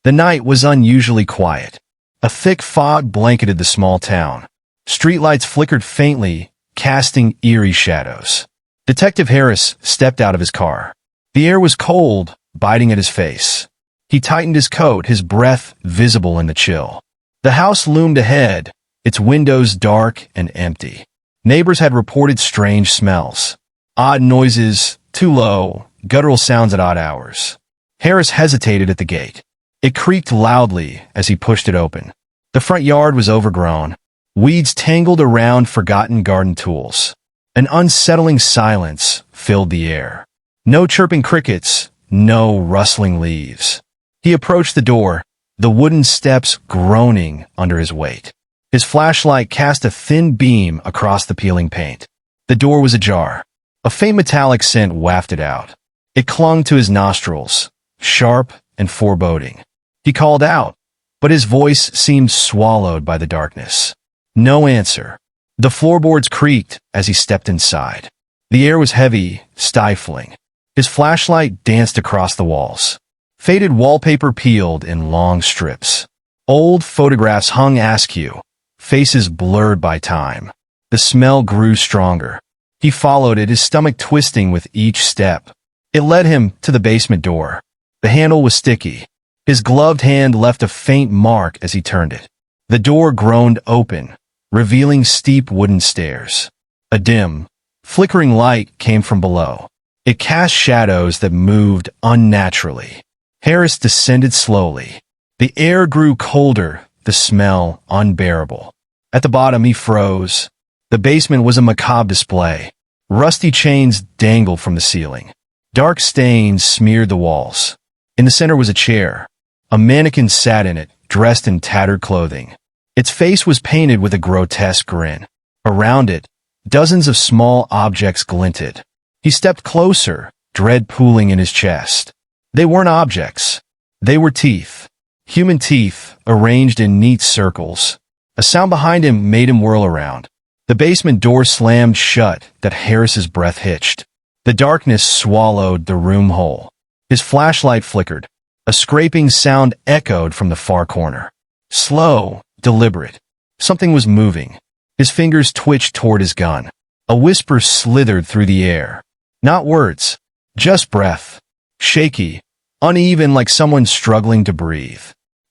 The night was unusually quiet. A thick fog blanketed the small town. Streetlights flickered faintly, casting eerie shadows. Detective Harris stepped out of his car. The air was cold, biting at his face. He tightened his coat, his breath visible in the chill. The house loomed ahead, its windows dark and empty. Neighbors had reported strange smells. Odd noises, too low, guttural sounds at odd hours. Harris hesitated at the gate. It creaked loudly as he pushed it open. The front yard was overgrown. Weeds tangled around forgotten garden tools. An unsettling silence filled the air. No chirping crickets, no rustling leaves. He approached the door, the wooden steps groaning under his weight. His flashlight cast a thin beam across the peeling paint. The door was ajar. A faint metallic scent wafted out. It clung to his nostrils, sharp and foreboding. He called out, but his voice seemed swallowed by the darkness. No answer. The floorboards creaked as he stepped inside. The air was heavy, stifling. His flashlight danced across the walls. Faded wallpaper peeled in long strips. Old photographs hung askew, faces blurred by time. The smell grew stronger. He followed it, his stomach twisting with each step. It led him to the basement door. The handle was sticky. His gloved hand left a faint mark as he turned it. The door groaned open, revealing steep wooden stairs. A dim, flickering light came from below. It cast shadows that moved unnaturally. Harris descended slowly. The air grew colder, the smell unbearable. At the bottom, he froze. The basement was a macabre display. Rusty chains dangled from the ceiling. Dark stains smeared the walls. In the center was a chair. A mannequin sat in it, dressed in tattered clothing. Its face was painted with a grotesque grin. Around it, dozens of small objects glinted. He stepped closer, dread pooling in his chest. They weren't objects. They were teeth. Human teeth, arranged in neat circles. A sound behind him made him whirl around. The basement door slammed shut that Harris's breath hitched. The darkness swallowed the room whole. His flashlight flickered. A scraping sound echoed from the far corner. Slow, deliberate. Something was moving. His fingers twitched toward his gun. A whisper slithered through the air. Not words, just breath. Shaky, uneven like someone struggling to breathe.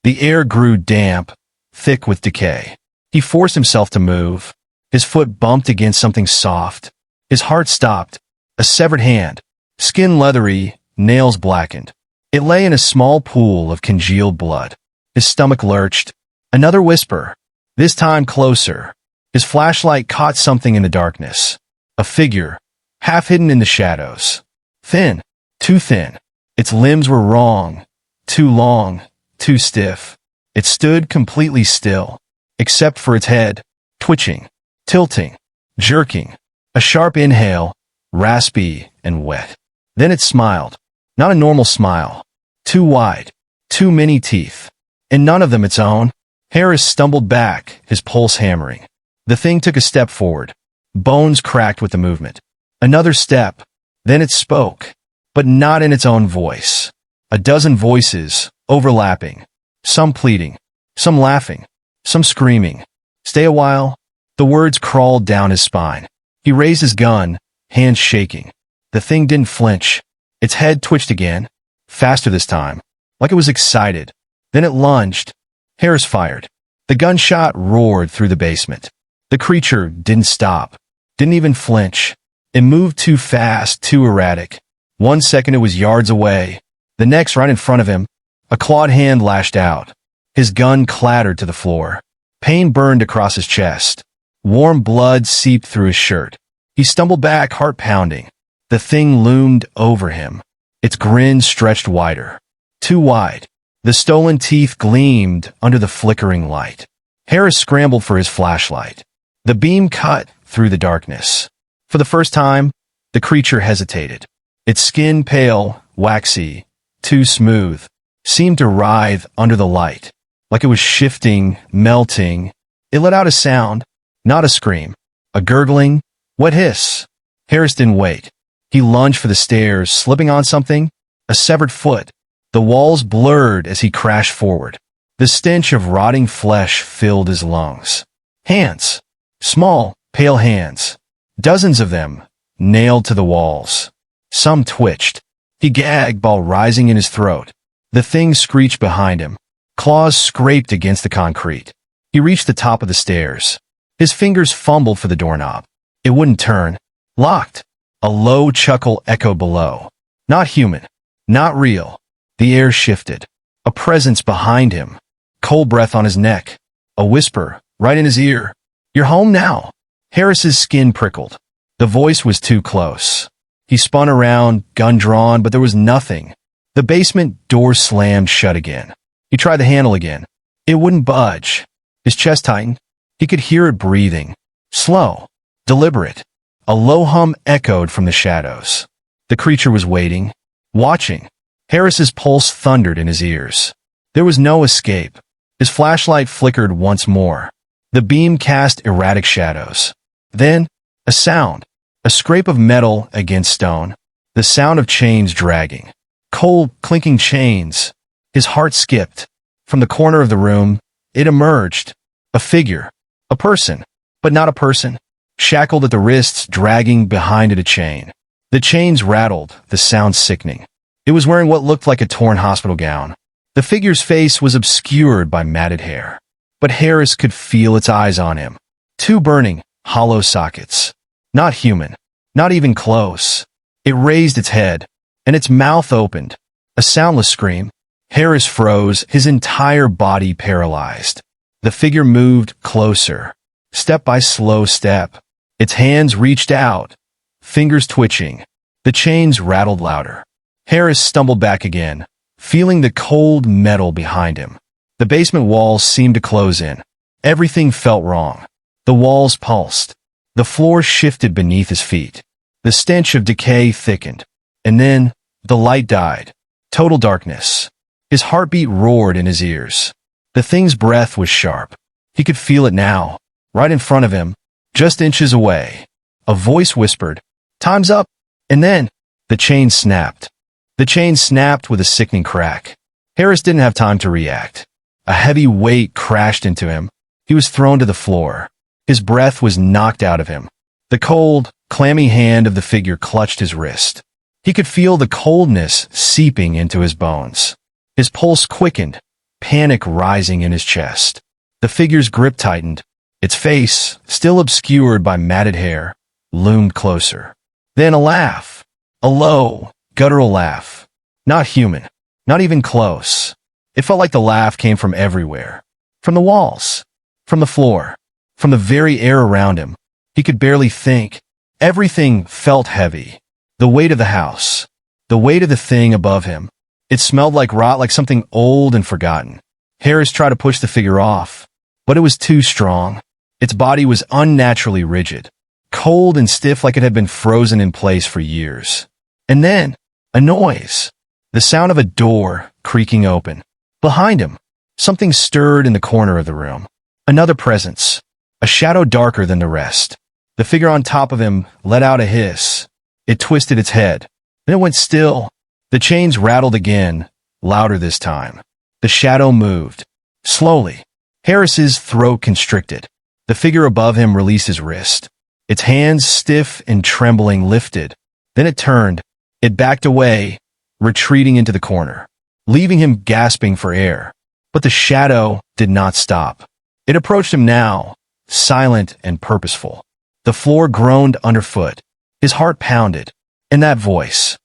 The air grew damp, thick with decay. He forced himself to move. His foot bumped against something soft. His heart stopped. A severed hand, skin leathery, nails blackened. It lay in a small pool of congealed blood. His stomach lurched. Another whisper, this time closer. His flashlight caught something in the darkness. A figure, half hidden in the shadows. Thin, too thin. Its limbs were wrong, too long, too stiff. It stood completely still, except for its head, twitching, tilting, jerking. A sharp inhale, raspy and wet. Then it smiled. Not a normal smile. Too wide, too many teeth, and none of them its own. Harris stumbled back, his pulse hammering. The thing took a step forward. Bones cracked with the movement. Another step. Then it spoke, but not in its own voice. A dozen voices, overlapping. Some pleading, some laughing, some screaming. Stay a while. The words crawled down his spine. He raised his gun, hands shaking. The thing didn't flinch. Its head twitched again, faster this time, like it was excited. Then it lunged. Harris fired. The gunshot roared through the basement. The creature didn't stop, didn't even flinch. It moved too fast, too erratic. 1 second it was yards away. The next right in front of him. A clawed hand lashed out. His gun clattered to the floor. Pain burned across his chest. Warm blood seeped through his shirt. He stumbled back, heart pounding. The thing loomed over him. Its grin stretched wider. Too wide. The stolen teeth gleamed under the flickering light. Harris scrambled for his flashlight. The beam cut through the darkness. For the first time, the creature hesitated. Its skin, pale, waxy, too smooth, seemed to writhe under the light, like it was shifting, melting. It let out a sound, not a scream, a gurgling, wet hiss. Harris didn't wait. He lunged for the stairs, slipping on something, a severed foot. The walls blurred as he crashed forward. The stench of rotting flesh filled his lungs. Hands. Small, pale hands. Dozens of them, nailed to the walls. Some twitched. He gagged while rising in his throat. The thing screeched behind him. Claws scraped against the concrete. He reached the top of the stairs. His fingers fumbled for the doorknob. It wouldn't turn. Locked. A low chuckle echoed below. Not human. Not real. The air shifted. A presence behind him. Cold breath on his neck. A whisper, right in his ear. "You're home now." Harris's skin prickled. The voice was too close. He spun around, gun drawn, but there was nothing. The basement door slammed shut again. He tried the handle again. It wouldn't budge. His chest tightened. He could hear it breathing. Slow. Deliberate. A low hum echoed from the shadows. The creature was waiting. Watching. Harris's pulse thundered in his ears. There was no escape. His flashlight flickered once more. The beam cast erratic shadows. Then, a sound. A scrape of metal against stone. The sound of chains dragging. Cold, clinking chains. His heart skipped. From the corner of the room, it emerged. A figure. A person. But not a person. Shackled at the wrists, dragging behind it a chain. The chains rattled, the sound sickening. It was wearing what looked like a torn hospital gown. The figure's face was obscured by matted hair. But Harris could feel its eyes on him. Two burning, hollow sockets. Not human. Not even close. It raised its head, and its mouth opened. A soundless scream. Harris froze, his entire body paralyzed. The figure moved closer, step by slow step. Its hands reached out, fingers twitching. The chains rattled louder. Harris stumbled back again, feeling the cold metal behind him. The basement walls seemed to close in. Everything felt wrong. The walls pulsed. The floor shifted beneath his feet. The stench of decay thickened. And then, the light died. Total darkness. His heartbeat roared in his ears. The thing's breath was sharp. He could feel it now, right in front of him, just inches away. A voice whispered, "Time's up." And then, the chain snapped. The chain snapped with a sickening crack. Harris didn't have time to react. A heavy weight crashed into him. He was thrown to the floor. His breath was knocked out of him. The cold, clammy hand of the figure clutched his wrist. He could feel the coldness seeping into his bones. His pulse quickened, panic rising in his chest. The figure's grip tightened. Its face, still obscured by matted hair, loomed closer. Then a laugh. A low, guttural laugh. Not human. Not even close. It felt like the laugh came from everywhere. From the walls. From the floor. From the very air around him. He could barely think. Everything felt heavy. The weight of the house. The weight of the thing above him. It smelled like rot, like something old and forgotten. Harris tried to push the figure off, but it was too strong. Its body was unnaturally rigid, cold and stiff like it had been frozen in place for years. And then, a noise. The sound of a door creaking open. Behind him, something stirred in the corner of the room. Another presence. A shadow darker than the rest. The figure on top of him let out a hiss. It twisted its head. Then it went still. The chains rattled again, louder this time. The shadow moved. Slowly. Harris's throat constricted. The figure above him released his wrist. Its hands, stiff and trembling, lifted. Then it turned. It backed away, retreating into the corner, leaving him gasping for air. But the shadow did not stop. It approached him now, silent and purposeful. The floor groaned underfoot. His heart pounded. And that voice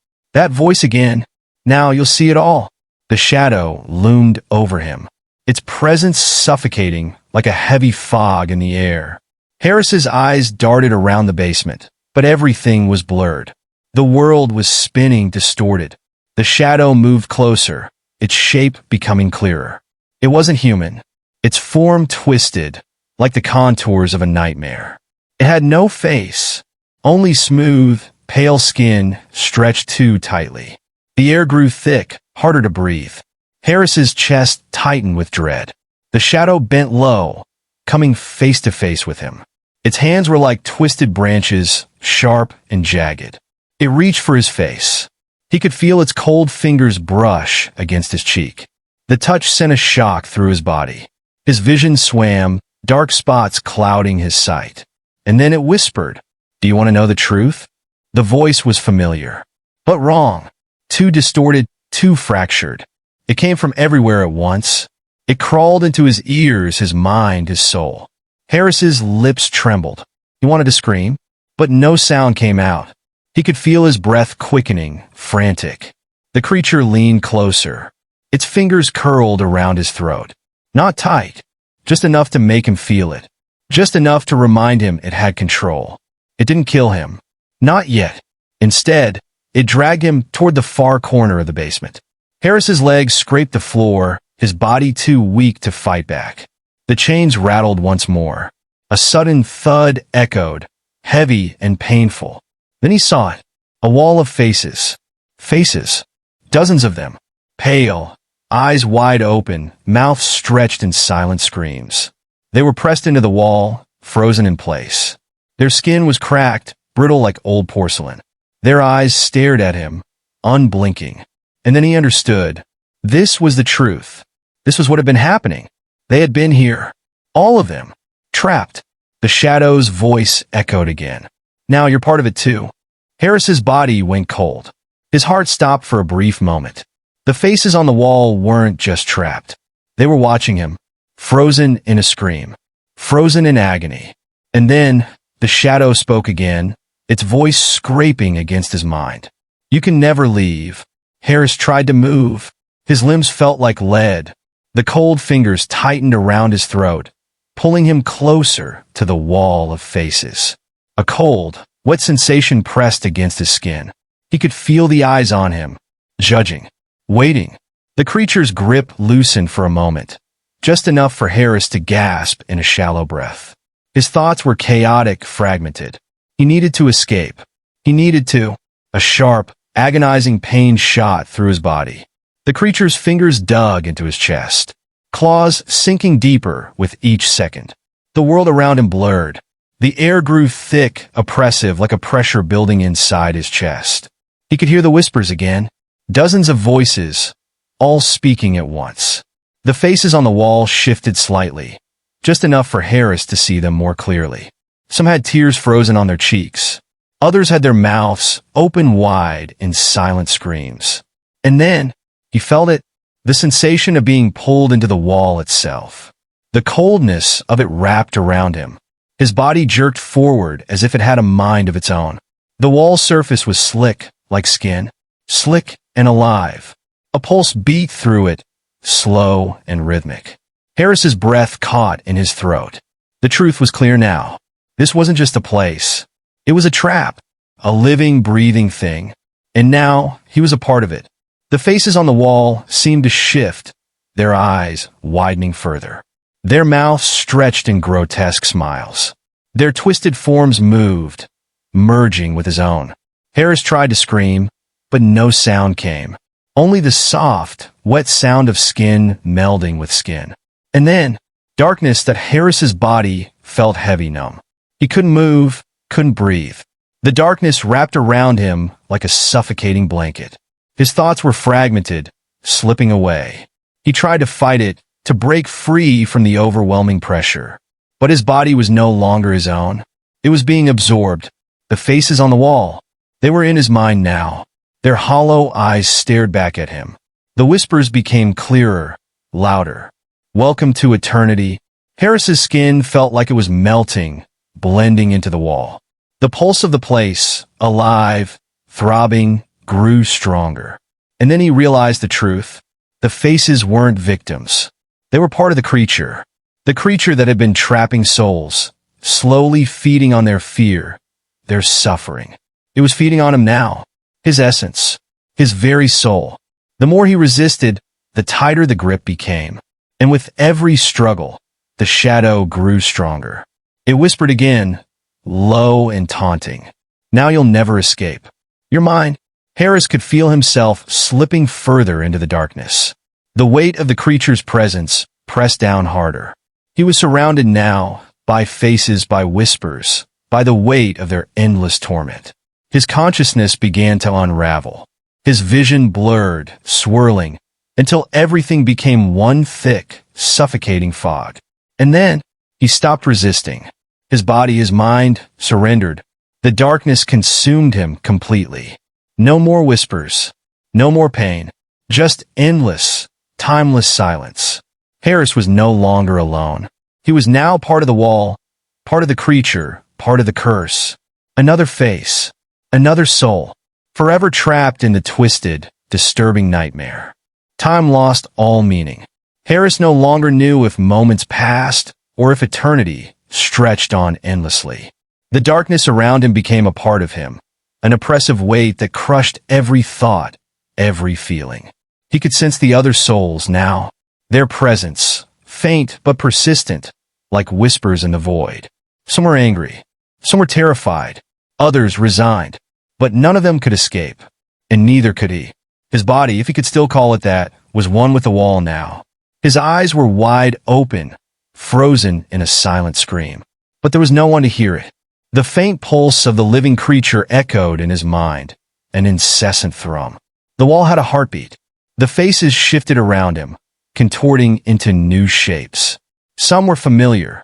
again. "Now you'll see it all." The shadow loomed over him, its presence suffocating like a heavy fog in the air. Harris's eyes darted around the basement, but everything was blurred. The world was spinning, distorted. The shadow moved closer, its shape becoming clearer. It wasn't human. Its form twisted, like the contours of a nightmare. It had no face, only smooth, pale skin stretched too tightly. The air grew thick, harder to breathe. Harris's chest tightened with dread. The shadow bent low, coming face to face with him. Its hands were like twisted branches, sharp and jagged. It reached for his face. He He could feel its cold fingers brush against his cheek. The touch sent a shock through his body. His vision swam, dark spots clouding his sight. And then it whispered, "Do you want to know the truth?" The voice was familiar, but wrong. Too distorted, too fractured. It came from everywhere at once. It crawled into his ears, his mind, his soul. Harris's lips trembled. He wanted to scream, but no sound came out. He could feel his breath quickening, frantic. The creature leaned closer. Its fingers curled around his throat. Not tight, just enough to make him feel it. Just enough to remind him it had control. It didn't kill him. Not yet. Instead, it dragged him toward the far corner of the basement. Harris's legs scraped the floor, his body too weak to fight back. The chains rattled once more. A sudden thud echoed, heavy and painful. Then he saw it. A wall of faces. Faces. Dozens of them. Pale, eyes wide open, mouths stretched in silent screams. They were pressed into the wall, frozen in place. Their skin was cracked, brittle like old porcelain. Their eyes stared at him, unblinking. And then he understood. This was the truth. This was what had been happening. They had been here. All of them. Trapped. The shadow's voice echoed again. "Now you're part of it too." Harris's body went cold. His heart stopped for a brief moment. The faces on the wall weren't just trapped. They were watching him, frozen in a scream, frozen in agony. And then the shadow spoke again, its voice scraping against his mind. "You can never leave." Harris tried to move. His limbs felt like lead. The cold fingers tightened around his throat, pulling him closer to the wall of faces. A cold, wet sensation pressed against his skin. He could feel the eyes on him, judging, waiting. The creature's grip loosened for a moment, just enough for Harris to gasp in a shallow breath. His thoughts were chaotic, fragmented. He needed to escape. He needed to. A sharp, agonizing pain shot through his body. The creature's fingers dug into his chest, claws sinking deeper with each second. The world around him blurred. The air grew thick, oppressive, like a pressure building inside his chest. He could hear the whispers again, dozens of voices, all speaking at once. The faces on the wall shifted slightly, just enough for Harris to see them more clearly. Some had tears frozen on their cheeks. Others had their mouths open wide in silent screams. And then, he felt it, the sensation of being pulled into the wall itself. The coldness of it wrapped around him. His body jerked forward as if it had a mind of its own. The wall surface was slick, like skin, slick and alive. A pulse beat through it, slow and rhythmic. Harris's breath caught in his throat. The truth was clear now. This wasn't just a place. It was a trap, a living, breathing thing. And now he was a part of it. The faces on the wall seemed to shift, their eyes widening further. Their mouths stretched in grotesque smiles. Their twisted forms moved, merging with his own. Harris tried to scream, but no sound came. Only the soft, wet sound of skin melding with skin. And then, darkness that Harris's body felt heavy numb. He couldn't move, couldn't breathe. The darkness wrapped around him like a suffocating blanket. His thoughts were fragmented, slipping away. He tried to fight it, to break free from the overwhelming pressure. But his body was no longer his own. It was being absorbed. The faces on the wall, they were in his mind now. Their hollow eyes stared back at him. The whispers became clearer, louder. "Welcome to eternity." Harris's skin felt like it was melting, blending into the wall. The pulse of the place, alive, throbbing, grew stronger. And then he realized the truth. The faces weren't victims. They were part of the creature that had been trapping souls, slowly feeding on their fear, their suffering. It was feeding on him now, his essence, his very soul. The more he resisted, the tighter the grip became. And with every struggle, the shadow grew stronger. It whispered again, low and taunting. "Now you'll never escape. You're mine." Harris could feel himself slipping further into the darkness. The weight of the creature's presence pressed down harder. He was surrounded now by faces, by whispers, by the weight of their endless torment. His consciousness began to unravel. His vision blurred, swirling, until everything became one thick, suffocating fog. And then, he stopped resisting. His body, his mind, surrendered. The darkness consumed him completely. No more whispers. No more pain. Just endless, timeless silence. Harris was no longer alone. He was now part of the wall, part of the creature, part of the curse. Another face. Another soul. Forever trapped in the twisted, disturbing nightmare. Time lost all meaning. Harris no longer knew if moments passed or if eternity stretched on endlessly. The darkness around him became a part of him, an oppressive weight that crushed every thought, every feeling. He could sense the other souls now, their presence, faint but persistent, like whispers in the void. Some were angry, some were terrified, others resigned, but none of them could escape, and neither could he. His body, if he could still call it that, was one with the wall now. His eyes were wide open, frozen in a silent scream. But there was no one to hear it. The faint pulse of the living creature echoed in his mind, an incessant thrum. The wall had a heartbeat. The faces shifted around him, contorting into new shapes. Some were familiar,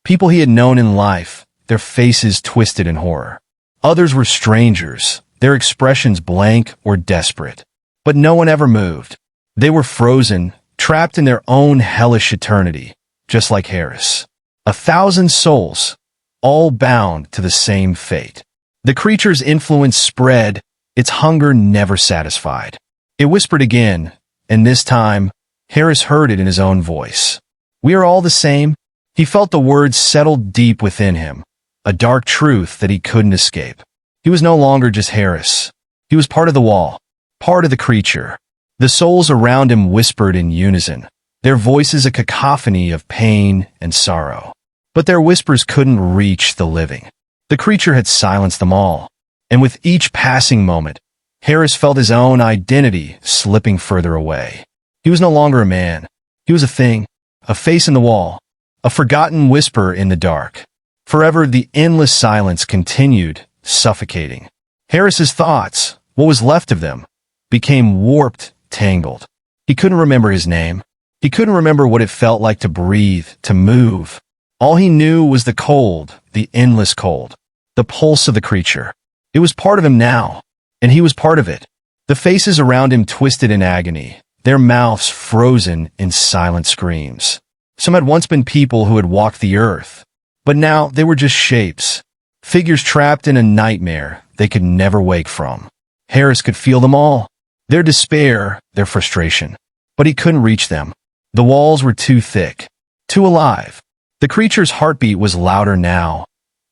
people he had known in life, their faces twisted in horror. Others were strangers, their expressions blank or desperate. But no one ever moved. They were frozen, trapped in their own hellish eternity, just like Harris. 1,000 souls, all bound to the same fate. The creature's influence spread, its hunger never satisfied. It whispered again, and this time, Harris heard it in his own voice. "We are all the same." He felt the words settle deep within him, a dark truth that he couldn't escape. He was no longer just Harris. He was part of the wall, part of the creature. The souls around him whispered in unison, their voices a cacophony of pain and sorrow. But their whispers couldn't reach the living. The creature had silenced them all, and with each passing moment, Harris felt his own identity slipping further away. He was no longer a man. He was a thing, a face in the wall, a forgotten whisper in the dark. Forever, the endless silence continued, suffocating. Harris's thoughts, what was left of them, became warped, tangled. He couldn't remember his name. He couldn't remember what it felt like to breathe, to move. All he knew was the cold, the endless cold, the pulse of the creature. It was part of him now, and he was part of it. The faces around him twisted in agony, their mouths frozen in silent screams. Some had once been people who had walked the earth, but now they were just shapes, figures trapped in a nightmare they could never wake from. Harris could feel them all, their despair, their frustration, but he couldn't reach them. The walls were too thick, too alive. The creature's heartbeat was louder now,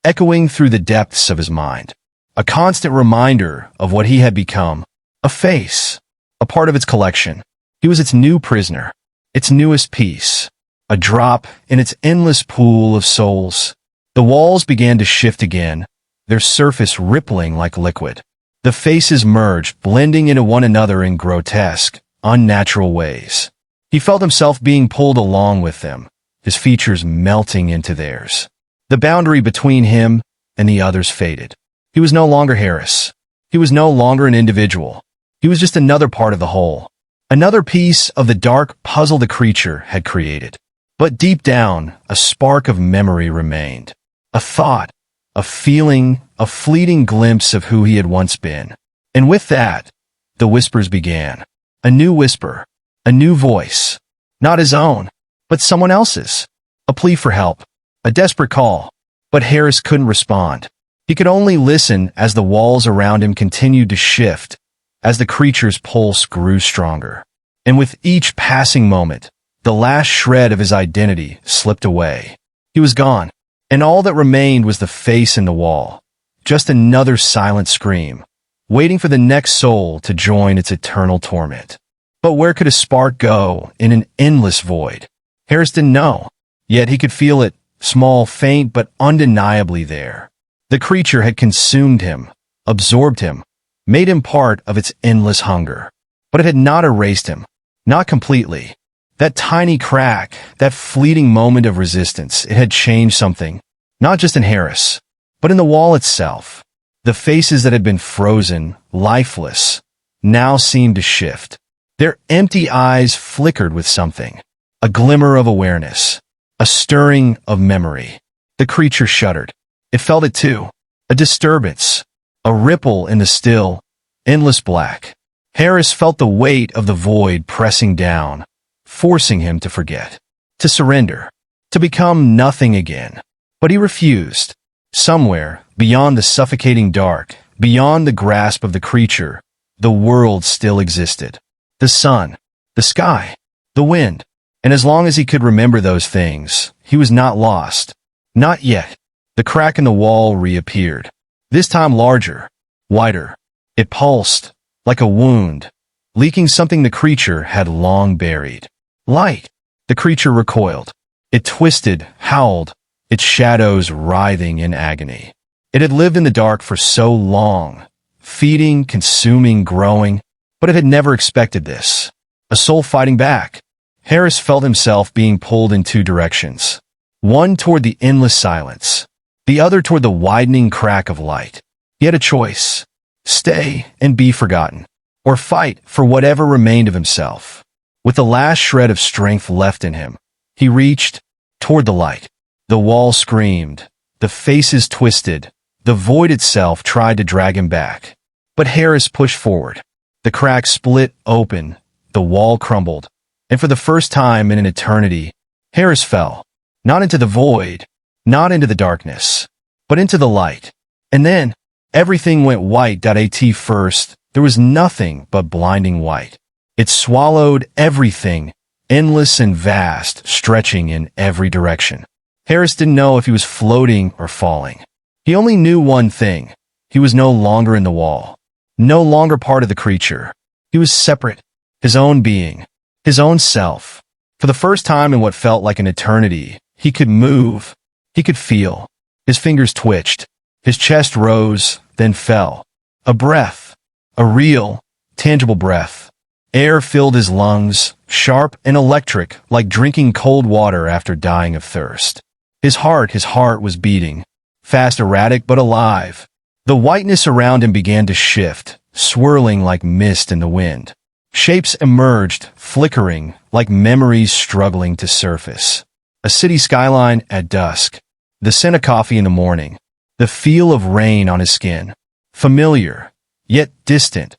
echoing through the depths of his mind, a constant reminder of what he had become, a face, a part of its collection. He was its new prisoner, its newest piece, a drop in its endless pool of souls. The walls began to shift again, their surface rippling like liquid. The faces merged, blending into one another in grotesque, unnatural ways. He felt himself being pulled along with them, his features melting into theirs. The boundary between him and the others faded. He was no longer Harris. He was no longer an individual. He was just another part of the whole. Another piece of the dark puzzle the creature had created. But deep down, a spark of memory remained. A thought, a feeling, a fleeting glimpse of who he had once been. And with that, the whispers began. A new whisper, a new voice. Not his own, but someone else's. A plea for help, a desperate call. But Harris couldn't respond. He could only listen as the walls around him continued to shift, as the creature's pulse grew stronger. And with each passing moment, the last shred of his identity slipped away. He was gone, and all that remained was the face in the wall, just another silent scream, waiting for the next soul to join its eternal torment. But where could a spark go in an endless void? Harris didn't know, yet he could feel it, small, faint, but undeniably there. The creature had consumed him, absorbed him, made him part of its endless hunger. But it had not erased him, not completely. That tiny crack, that fleeting moment of resistance, it had changed something, not just in Harris, but in the wall itself. The faces that had been frozen, lifeless, now seemed to shift. Their empty eyes flickered with something, a glimmer of awareness, a stirring of memory. The creature shuddered. It felt it too, a disturbance, a ripple in the still, endless black. Harris felt the weight of the void pressing down, forcing him to forget, to surrender, to become nothing again. But he refused. Somewhere, beyond the suffocating dark, beyond the grasp of the creature, the world still existed. The sun, the sky, the wind. And as long as he could remember those things, he was not lost. Not yet. The crack in the wall reappeared. This time larger, wider. It pulsed, like a wound, leaking something the creature had long buried. Light. The creature recoiled. It twisted, howled, its shadows writhing in agony. It had lived in the dark for so long, feeding, consuming, growing, but it had never expected this. A soul fighting back. Harris felt himself being pulled in two directions. One toward the endless silence, the other toward the widening crack of light. He had a choice. Stay and be forgotten, or fight for whatever remained of himself. With the last shred of strength left in him, he reached toward the light. The wall screamed, the faces twisted, the void itself tried to drag him back. But Harris pushed forward. The crack split open, the wall crumbled, and for the first time in an eternity, Harris fell, not into the void, not into the darkness, but into the light. And then, everything went white. At first, there was nothing but blinding white. It swallowed everything, endless and vast, stretching in every direction. Harris didn't know if he was floating or falling. He only knew one thing. He was no longer in the wall, no longer part of the creature. He was separate, his own being, his own self. For the first time in what felt like an eternity, he could move, he could feel. His fingers twitched, his chest rose, then fell. A breath, a real, tangible breath. Air filled his lungs, sharp and electric, like drinking cold water after dying of thirst. His heart was beating, fast, erratic, but alive. The whiteness around him began to shift, swirling like mist in the wind. Shapes emerged, flickering, like memories struggling to surface. A city skyline at dusk, the scent of coffee in the morning, the feel of rain on his skin. Familiar, yet distant,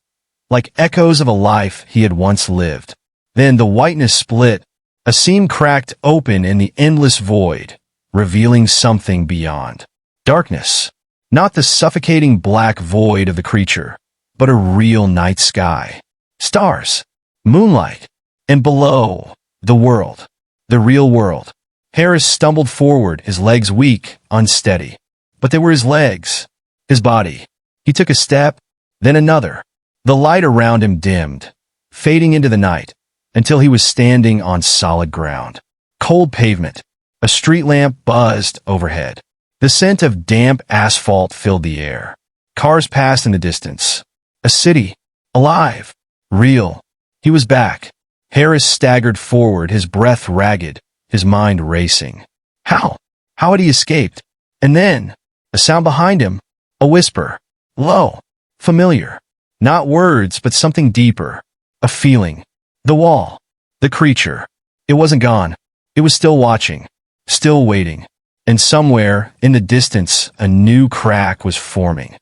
like echoes of a life he had once lived. Then the whiteness split, a seam cracked open in the endless void, revealing something beyond. Darkness. Not the suffocating black void of the creature, but a real night sky. Stars, moonlight, and below, the world. The real world. Harris stumbled forward, his legs weak, unsteady. But they were his legs, his body. He took a step, then another. The light around him dimmed, fading into the night, until he was standing on solid ground. Cold pavement. A street lamp buzzed overhead. The scent of damp asphalt filled the air. Cars passed in the distance. A city. Alive. Real. He was back. Harris staggered forward, his breath ragged, his mind racing. How? How had he escaped? And then, a sound behind him. A whisper. Low. Familiar. Not words, but something deeper. A feeling. The wall. The creature. It wasn't gone. It was still watching. Still waiting. And somewhere, in the distance, a new crack was forming.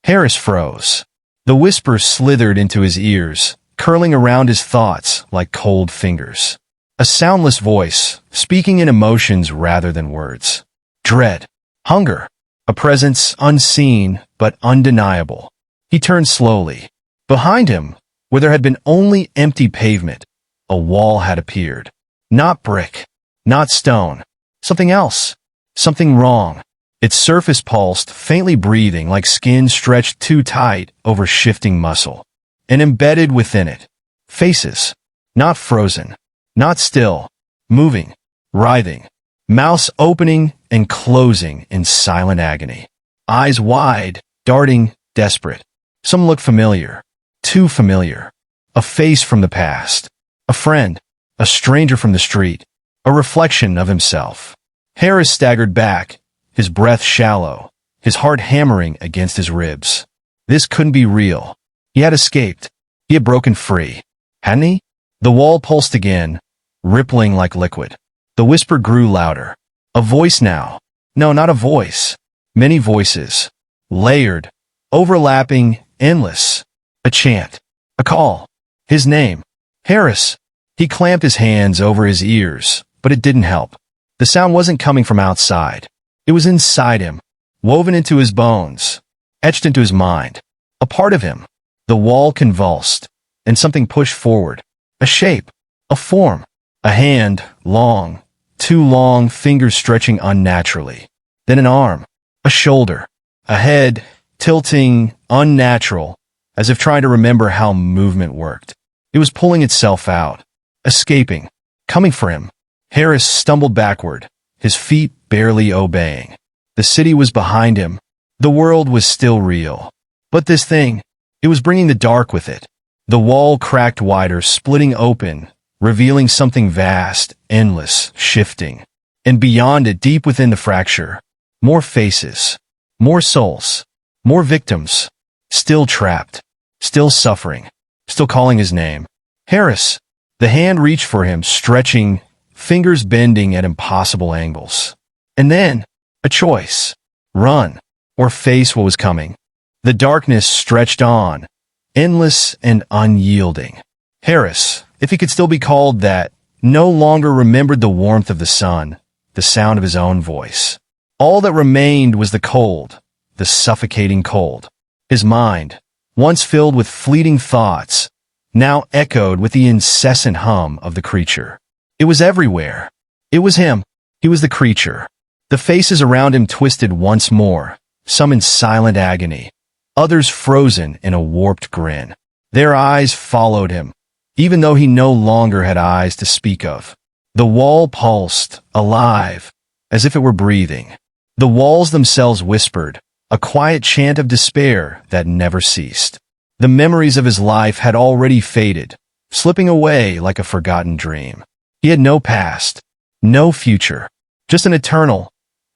Harris froze. The whisper slithered into his ears, curling around his thoughts like cold fingers. A soundless voice, speaking in emotions rather than words. Dread. Hunger. A presence unseen but undeniable. He turned slowly. Behind him, where there had been only empty pavement, a wall had appeared. Not brick. Not stone. Something else. Something wrong. Its surface pulsed, faintly breathing like skin stretched too tight over shifting muscle. And embedded within it, faces. Not frozen. Not still. Moving. Writhing. Mouths opening and closing in silent agony. Eyes wide, darting, desperate. Some looked familiar. Too familiar. A face from the past. A friend. A stranger from the street. A reflection of himself. Harris staggered back, his breath shallow, his heart hammering against his ribs. This couldn't be real. He had escaped. He He had broken free, hadn't he? The wall pulsed again, rippling like liquid. The whisper grew louder. A voice now. No, not a voice. Many voices. Layered, overlapping, endless. A chant. A call. His name. Harris. He clamped his hands over his ears, but it didn't help. The sound wasn't coming from outside. It was inside him, woven into his bones, etched into his mind. A part of him. The wall convulsed, and something pushed forward. A shape. A form. A hand, long, too long, fingers stretching unnaturally. Then an arm. A shoulder. A head, tilting, unnatural, as if trying to remember how movement worked. It was pulling itself out, escaping, coming for him. Harris stumbled backward, his feet barely obeying. The city was behind him. The world was still real. But this thing, it was bringing the dark with it. The wall cracked wider, splitting open, revealing something vast, endless, shifting. And beyond it, deep within the fracture, more faces, more souls, more victims, still trapped, still suffering, still calling his name. Harris. The hand reached for him, stretching, fingers bending at impossible angles. And then, a choice. Run, or face what was coming. The darkness stretched on, endless and unyielding. Harris, if he could still be called that, no longer remembered the warmth of the sun, the sound of his own voice. All that remained was the cold, the suffocating cold. His mind, once filled with fleeting thoughts, now echoed with the incessant hum of the creature. It was everywhere. It was him. He was the creature. The faces around him twisted once more, some in silent agony, others frozen in a warped grin. Their eyes followed him, even though he no longer had eyes to speak of. The wall pulsed, alive, as if it were breathing. The walls themselves whispered, a quiet chant of despair that never ceased. The memories of his life had already faded, slipping away like a forgotten dream. He had no past, no future, just an eternal,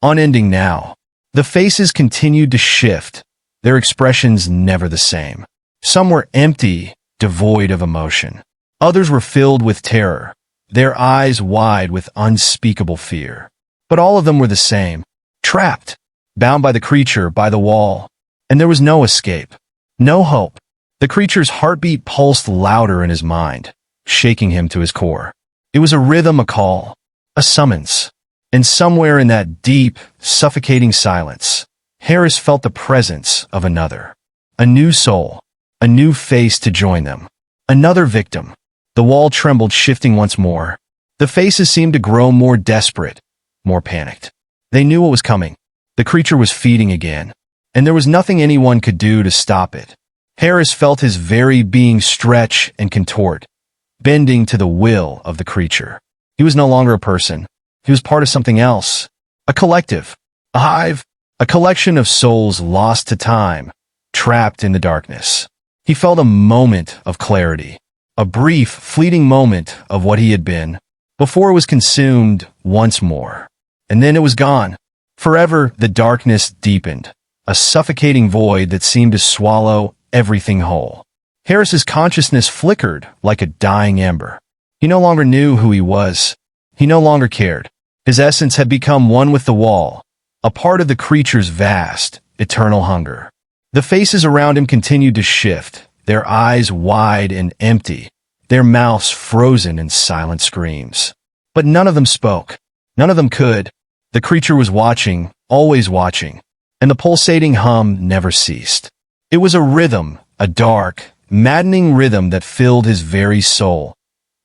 unending now. The faces continued to shift, their expressions never the same. Some were empty, devoid of emotion. Others were filled with terror, their eyes wide with unspeakable fear. But all of them were the same, trapped, bound by the creature, by the wall. And there was no escape, no hope. The creature's heartbeat pulsed louder in his mind, shaking him to his core. It was a rhythm, a call, a summons. And somewhere in that deep, suffocating silence, Harris felt the presence of another. A new soul, a new face to join them. Another victim. The wall trembled, shifting once more. The faces seemed to grow more desperate, more panicked. They knew what was coming. The creature was feeding again, and there was nothing anyone could do to stop it. Harris felt his very being stretch and contort, bending to the will of the creature. He was no longer a person. He was part of something else. A collective. A hive. A collection of souls lost to time, trapped in the darkness. He felt a moment of clarity. A brief, fleeting moment of what he had been, before it was consumed once more. And then it was gone. Forever, the darkness deepened, a suffocating void that seemed to swallow everything whole. Harris's consciousness flickered like a dying ember. He no longer knew who he was. He no longer cared. His essence had become one with the wall, a part of the creature's vast, eternal hunger. The faces around him continued to shift, their eyes wide and empty, their mouths frozen in silent screams. But none of them spoke. None of them could. The creature was watching, always watching, and the pulsating hum never ceased. It was a rhythm, a dark, maddening rhythm that filled his very soul,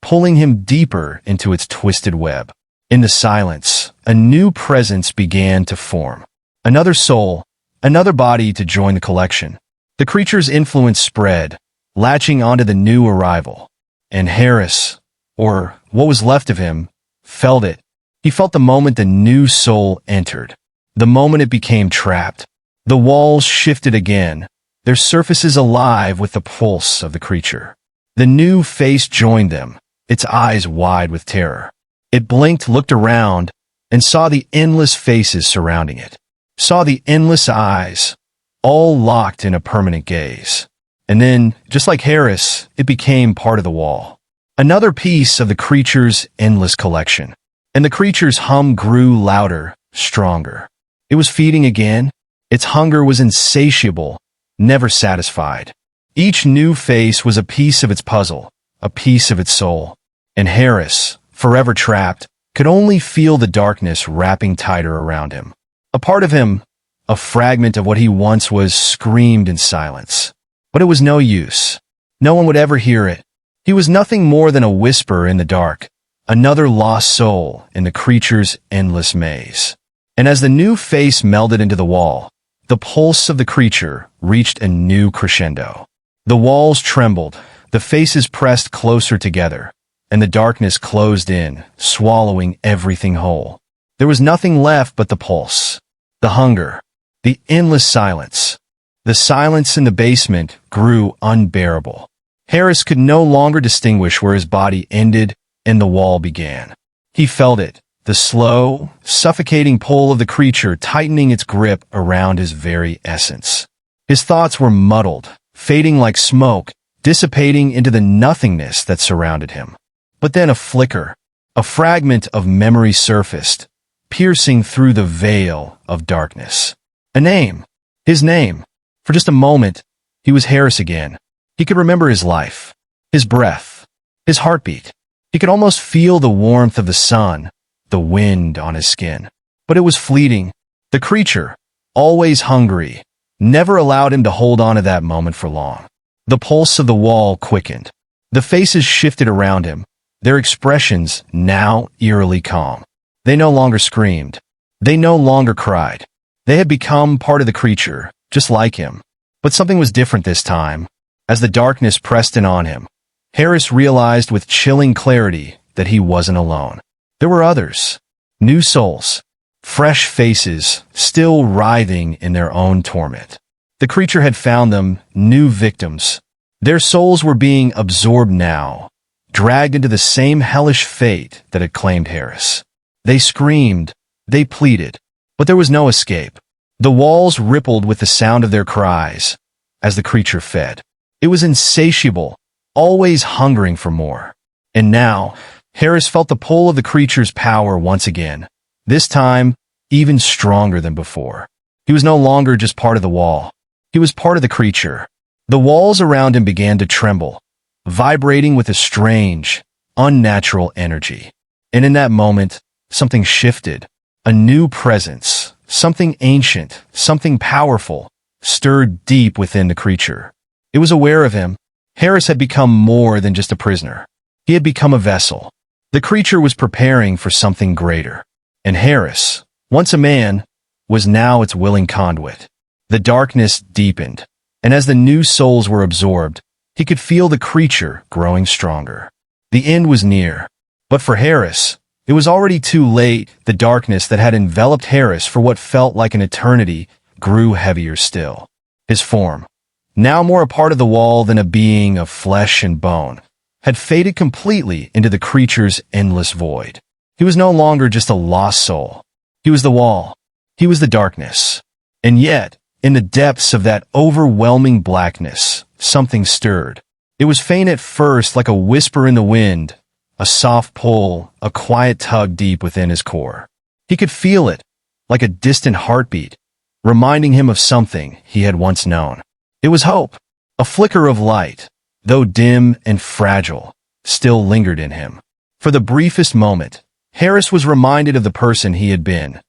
pulling him deeper into its twisted web. In the silence, a new presence began to form. Another soul, another body to join the collection. The creature's influence spread, latching onto the new arrival. And Harris, or what was left of him, felt it. He felt the moment the new soul entered, the moment it became trapped. The walls shifted again, their surfaces alive with the pulse of the creature. The new face joined them, its eyes wide with terror. It blinked, looked around, and saw the endless faces surrounding it. Saw the endless eyes, all locked in a permanent gaze. And then, just like Harris, it became part of the wall. Another piece of the creature's endless collection. And the creature's hum grew louder, stronger. It was feeding again. Its hunger was insatiable, never satisfied. Each new face was a piece of its puzzle, a piece of its soul. And Harris, forever trapped, could only feel the darkness wrapping tighter around him. A part of him, a fragment of what he once was, screamed in silence. But it was no use. No one would ever hear it. He was nothing more than a whisper in the dark, another lost soul in the creature's endless maze. And as the new face melded into the wall, the pulse of the creature reached a new crescendo. The walls trembled, the faces pressed closer together, and the darkness closed in, swallowing everything whole. There was nothing left but the pulse, the hunger, the endless silence. The silence in the basement grew unbearable. Harris could no longer distinguish where his body ended and the wall began. He felt it, the slow, suffocating pull of the creature tightening its grip around his very essence. His thoughts were muddled, fading like smoke, dissipating into the nothingness that surrounded him. But then a flicker, a fragment of memory surfaced, piercing through the veil of darkness. A name. His name. For just a moment, he was Harris again. He could remember his life, his breath, his heartbeat. He could almost feel the warmth of the sun, the wind on his skin. But it was fleeting. The creature, always hungry, never allowed him to hold on to that moment for long. The pulse of the wall quickened. The faces shifted around him, their expressions now eerily calm. They no longer screamed. They no longer cried. They had become part of the creature, just like him. But something was different this time. As the darkness pressed in on him, Harris realized with chilling clarity that he wasn't alone. There were others, new souls, fresh faces, still writhing in their own torment. The creature had found them, new victims. Their souls were being absorbed now, dragged into the same hellish fate that had claimed Harris. They screamed, they pleaded, but there was no escape. The walls rippled with the sound of their cries as the creature fed. It was insatiable, always hungering for more. And now, Harris felt the pull of the creature's power once again, this time even stronger than before. He was no longer just part of the wall. He was part of the creature. The walls around him began to tremble, vibrating with a strange, unnatural energy. And in that moment, something shifted. A new presence, something ancient, something powerful, stirred deep within the creature. It was aware of him. Harris had become more than just a prisoner. He had become a vessel. The creature was preparing for something greater. And Harris, once a man, was now its willing conduit. The darkness deepened, and as the new souls were absorbed, he could feel the creature growing stronger. The end was near. But for Harris, it was already too late. The darkness that had enveloped Harris for what felt like an eternity grew heavier still. His form, now more a part of the wall than a being of flesh and bone, had faded completely into the creature's endless void. He was no longer just a lost soul. He was the wall. He was the darkness. And yet, in the depths of that overwhelming blackness, something stirred. It was faint at first, like a whisper in the wind, a soft pull, a quiet tug deep within his core. He could feel it, like a distant heartbeat, reminding him of something he had once known. It was hope. A flicker of light, though dim and fragile, still lingered in him. For the briefest moment, Harris was reminded of the person he had been,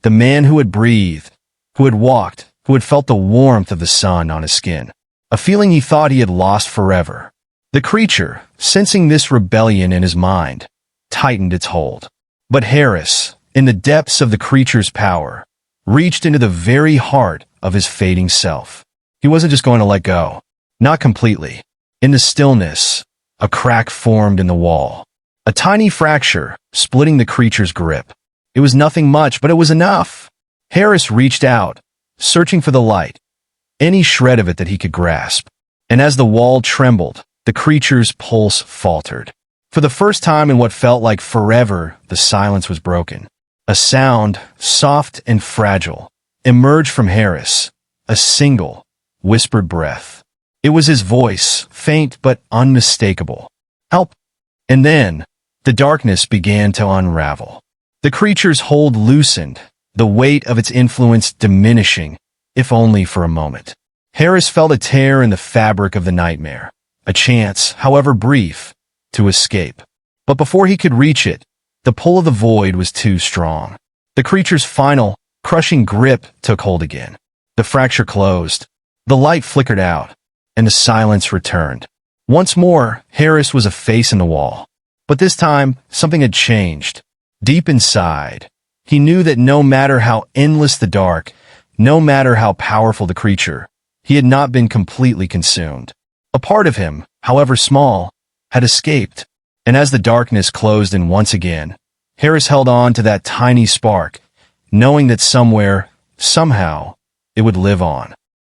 the man who had breathed, who had walked, who had felt the warmth of the sun on his skin, a feeling he thought he had lost forever. The creature, sensing this rebellion in his mind, tightened its hold. But Harris, in the depths of the creature's power, reached into the very heart of his fading self. He wasn't just going to let go. Not completely. In the stillness, a crack formed in the wall. A tiny fracture, splitting the creature's grip. It was nothing much, but it was enough. Harris reached out, searching for the light, any shred of it that he could grasp. And as the wall trembled, the creature's pulse faltered. For the first time in what felt like forever, the silence was broken. A sound, soft and fragile, emerged from Harris, a single, whispered breath. It was his voice, faint but unmistakable. "Help!" And then, the darkness began to unravel. The creature's hold loosened, the weight of its influence diminishing, if only for a moment. Harris felt a tear in the fabric of the nightmare, a chance, however brief, to escape. But before he could reach it, the pull of the void was too strong. The creature's final, crushing grip took hold again. The fracture closed, the light flickered out, and the silence returned. Once more, Harris was a face in the wall. But this time, something had changed. Deep inside, he knew that no matter how endless the dark, no matter how powerful the creature, he had not been completely consumed. A part of him, however small, had escaped. And as the darkness closed in once again, Harris held on to that tiny spark, knowing that somewhere, somehow, it would live on.